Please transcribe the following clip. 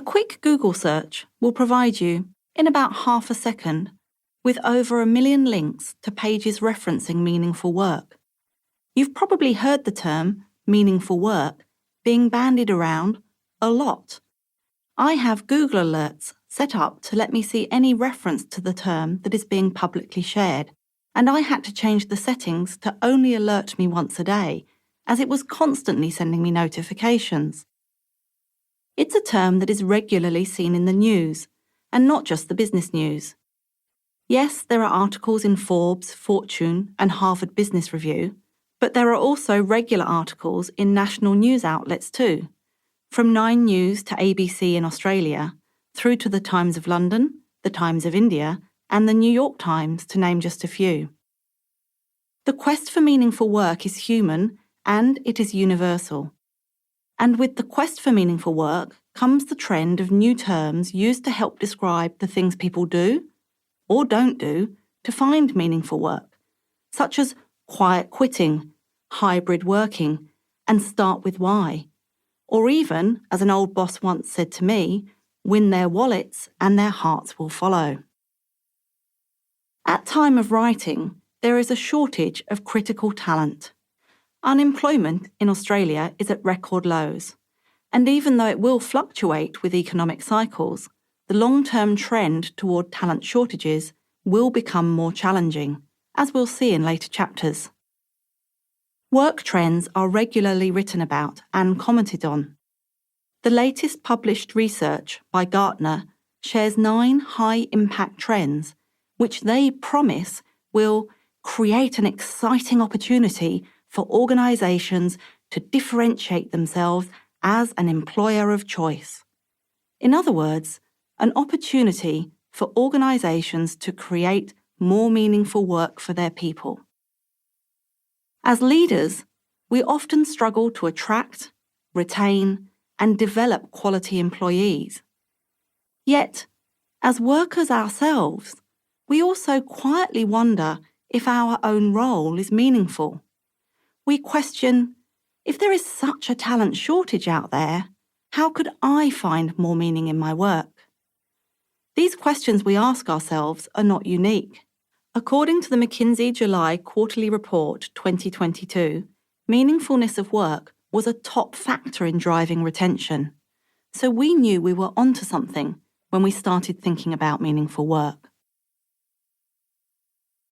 A quick Google search will provide you, in about half a second, with over 1 million links to pages referencing meaningful work. You've probably heard the term meaningful work being bandied around a lot. I have Google alerts set up to let me see any reference to the term that is being publicly shared, and I had to change the settings to only alert me once a day, as it was constantly sending me notifications. It's a term that is regularly seen in the news, and not just the business news. Yes, there are articles in Forbes, Fortune, and Harvard Business Review, but there are also regular articles in national news outlets too, from 9 News to ABC in Australia, through to the Times of London, the Times of India, and the New York Times, to name just a few. The quest for meaningful work is human and it is universal. And with the quest for meaningful work comes the trend of new terms used to help describe the things people do or don't do to find meaningful work, such as quiet quitting, hybrid working, and start with why. Or even, as an old boss once said to me, win their wallets and their hearts will follow. At time of writing, there is a shortage of critical talent. Unemployment in Australia is at record lows, and even though it will fluctuate with economic cycles, the long-term trend toward talent shortages will become more challenging, as we'll see in later chapters. Work trends are regularly written about and commented on. The latest published research by Gartner shares 9 high-impact trends, which they promise will create an exciting opportunity for organisations to differentiate themselves as an employer of choice. In other words, an opportunity for organisations to create more meaningful work for their people. As leaders, we often struggle to attract, retain, and develop quality employees. Yet, as workers ourselves, we also quietly wonder if our own role is meaningful. We question, if there is such a talent shortage out there, how could I find more meaning in my work? These questions we ask ourselves are not unique. According to the McKinsey July Quarterly Report 2022, meaningfulness of work was a top factor in driving retention. So we knew we were onto something when we started thinking about meaningful work.